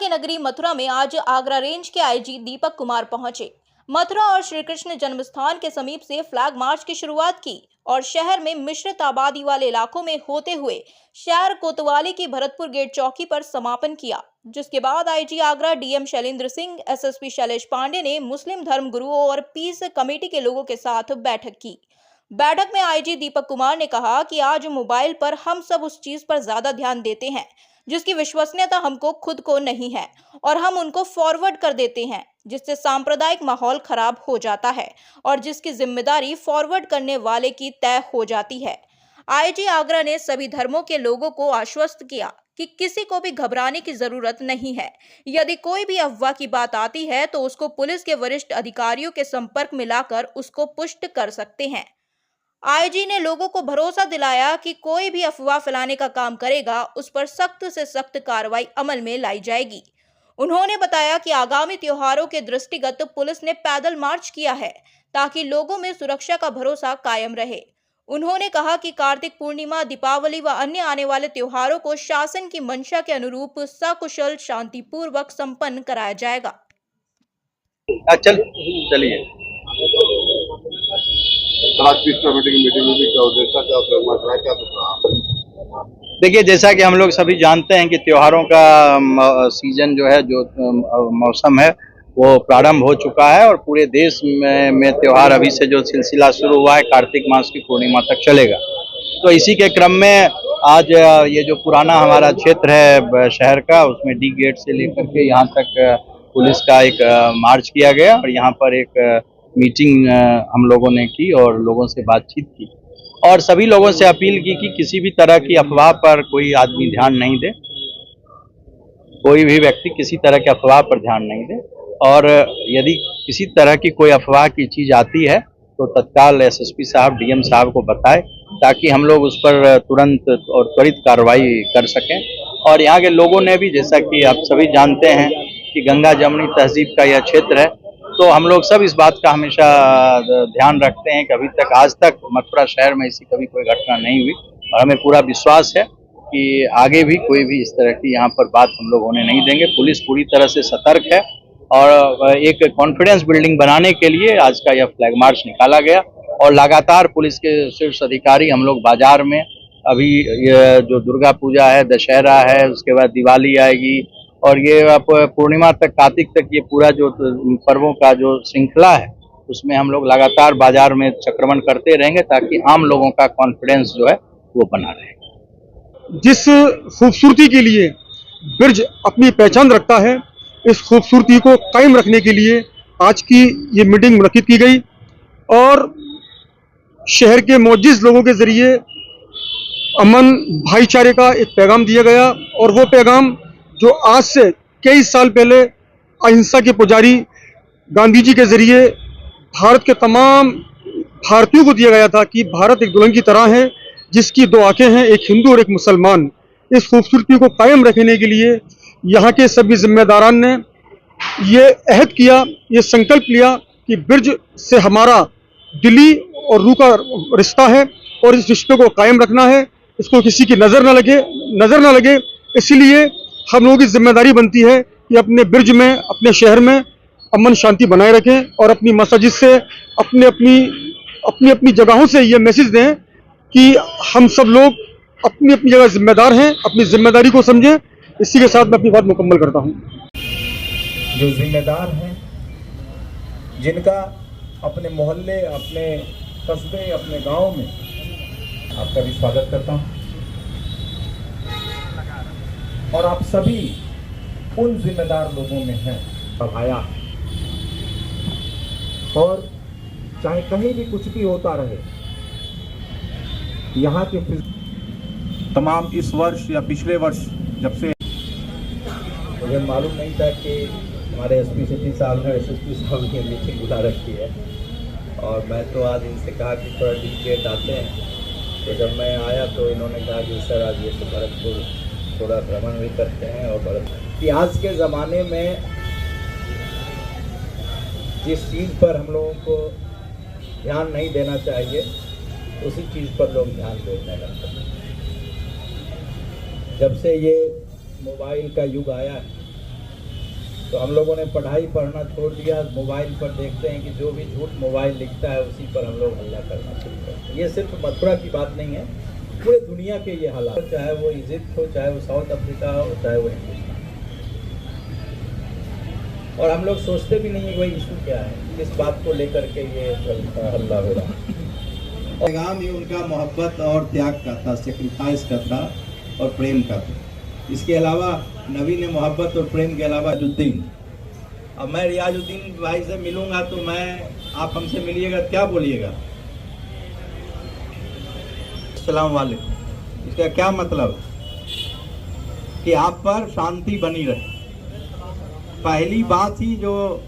की नगरी मथुरा में आज आगरा रेंज के आईजी दीपक कुमार पहुंचे। मथुरा और श्री कृष्ण जन्मस्थान के समीप से फ्लैग मार्च की शुरुआत की और शहर में मिश्रित आबादी वाले इलाकों में होते हुए शहर कोतवाली की भरतपुर गेट चौकी पर समापन किया, जिसके बाद IG Agra DM Shailendra Singh, SSP Shailesh Pandey ने मुस्लिम धर्म गुरुओं और पीस कमेटी के लोगों के साथ बैठक की। बैठक में आईजी दीपक कुमार ने कहा कि आज मोबाइल पर हम सब उस चीज पर ज्यादा ध्यान देते हैं जिसकी विश्वसनीयता हमको खुद को नहीं है और हम उनको फॉरवर्ड कर देते हैं, जिससे सांप्रदायिक माहौल खराब हो जाता है और जिसकी जिम्मेदारी फॉरवर्ड करने वाले की तय हो जाती है। आईजी आगरा ने सभी धर्मों के लोगों को आश्वस्त किया कि किसी को भी घबराने की जरूरत नहीं है। यदि कोई भी अफवाह की बात आती है तो उसको पुलिस के वरिष्ठ अधिकारियों के संपर्क में लाकर उसको पुष्ट कर सकते हैं। आईजी ने लोगों को भरोसा दिलाया कि कोई भी अफवाह फैलाने का काम करेगा उस पर सख्त से सख्त कार्रवाई अमल में लाई जाएगी। उन्होंने बताया कि आगामी त्योहारों के दृष्टिगत पुलिस ने पैदल मार्च किया है ताकि लोगों में सुरक्षा का भरोसा कायम रहे। उन्होंने कहा कि कार्तिक पूर्णिमा, दीपावली व अन्य आने वाले त्योहारों को शासन की मंशा के अनुरूप सकुशल शांतिपूर्वक संपन्न कराया जाएगा। चलिए कमेटी की मीटिंग में भी क्या उद्देश्य, क्या प्लान रहा, क्या कुछ? देखिए, जैसा कि हम लोग सभी जानते हैं कि त्योहारों का सीजन जो है, जो मौसम है वो प्रारंभ हो चुका है और पूरे देश में त्योहार अभी से जो सिलसिला शुरू हुआ है कार्तिक मास की पूर्णिमा तक चलेगा। तो इसी के क्रम में आज ये जो पुराना हमारा क्षेत्र है शहर का, उसमें डी गेट से लेकर के यहाँ तक पुलिस का एक मार्च किया गया और यहाँ पर एक मीटिंग हम लोगों ने की और लोगों से बातचीत की और सभी लोगों से अपील की कि किसी भी तरह की अफवाह पर कोई आदमी ध्यान नहीं दे, कोई भी व्यक्ति किसी तरह के अफवाह पर ध्यान नहीं दे और यदि किसी तरह की कोई अफवाह की चीज आती है तो तत्काल एसएसपी साहब, डीएम साहब को बताएं ताकि हम लोग उस पर तुरंत और त्वरित कार्रवाई कर सकें। और यहाँ के लोगों ने भी, जैसा कि आप सभी जानते हैं कि गंगा जमुनी तहजीब का यह क्षेत्र है, तो हम लोग सब इस बात का हमेशा ध्यान रखते हैं कि अभी तक, आज तक मथुरा शहर में ऐसी कभी कोई घटना नहीं हुई और हमें पूरा विश्वास है कि आगे भी कोई भी इस तरह की यहाँ पर बात हम लोग होने नहीं देंगे। पुलिस पूरी तरह से सतर्क है और एक कॉन्फिडेंस बिल्डिंग बनाने के लिए आज का यह फ्लैग मार्च निकाला गया और लगातार पुलिस के शीर्ष अधिकारी हम लोग बाजार में, अभी ये जो दुर्गा पूजा है, दशहरा है, उसके बाद दिवाली आएगी और ये आप पूर्णिमा तक, कार्तिक तक, ये पूरा जो पर्वों का जो श्रृंखला है उसमें हम लोग लगातार बाजार में चक्रमण करते रहेंगे ताकि आम लोगों का कॉन्फिडेंस जो है वो बना रहे। जिस खूबसूरती के लिए ब्रिज अपनी पहचान रखता है, इस खूबसूरती को कायम रखने के लिए आज की ये मीटिंग मुनक्किद की गई और शहर के मोअज़्ज़िज़ लोगों के जरिए अमन, भाईचारे का एक पैगाम दिया गया और वो पैगाम जो आज से कई साल पहले अहिंसा के पुजारी गांधी जी के जरिए भारत के तमाम भारतीयों को दिया गया था कि भारत एक दुल्हन की तरह है जिसकी दो आंखें हैं, एक हिंदू और एक मुसलमान। इस खूबसूरती को कायम रखने के लिए यहाँ के सभी जिम्मेदारान ने ये अहद किया, ये संकल्प लिया कि ब्रिज से हमारा दिली और रूह का रिश्ता है और इस रिश्ते को कायम रखना है, इसको किसी की नज़र न लगे। इसलिए हम लोगों की जिम्मेदारी बनती है कि अपने ब्रिज में, अपने शहर में अमन शांति बनाए रखें और अपनी मस्जिद से, अपनी जगहों से ये मैसेज दें कि हम सब लोग अपनी अपनी जगह जिम्मेदार हैं, अपनी जिम्मेदारी को समझें। इसी के साथ मैं अपनी बात मुकम्मल करता हूं। जो जिम्मेदार हैं, जिनका अपने मोहल्ले, अपने कस्बे, अपने गांव में, आपका भी स्वागत करता हूं और आप सभी उन जिम्मेदार लोगों में हैं बढ़ाया है और चाहे कहीं भी कुछ भी होता रहे, यहाँ के तमाम इस वर्ष या पिछले वर्ष जब से मुझे मालूम नहीं था कि हमारे एसपी सिटी साहब ने, एसएसपी साहब ने मीटिंग बुला रखी है और मैं तो आज इनसे कहा कि थोड़ा डिकेट आते हैं। तो जब मैं आया तो इन्होंने कहा कि सर आज ये तो भरतपुर थोड़ा भ्रमण भी करते हैं और कि आज के ज़माने में जिस चीज़ पर हम लोगों को ध्यान नहीं देना चाहिए उसी चीज़ पर लोग ध्यान देने लगते हैं। जब से ये मोबाइल का युग आया है तो हम लोगों ने पढ़ाई पढ़ना छोड़ दिया, मोबाइल पर देखते हैं कि जो भी झूठ मोबाइल लिखता है उसी पर हम लोग हल्ला करना शुरू करते हैं। ये सिर्फ मथुरा की बात नहीं है, पूरे दुनिया के ये हालात, चाहे वो इजिप्ट हो, चाहे वो साउथ अफ्रीका हो, चाहे वो हिंदुस्तान। और हम लोग सोचते भी नहीं है वही इशू क्या है, किस बात को लेकर के ये हल्ला हो रहा है। पैगाम ही उनका मोहब्बत और त्याग का था, सेक्रीफाइस का था और प्रेम का था। इसके अलावा नबी ने मोहब्बत और प्रेम के अलावा रियाजुद्दीन, अब मैं रियाजुद्दीन भाई से मिलूंगा तो आप हमसे मिलिएगा, क्या बोलिएगा? अस्सलाम वालेकुम। इसका क्या मतलब? कि आप पर शांति बनी रहे। पहली बात ही जो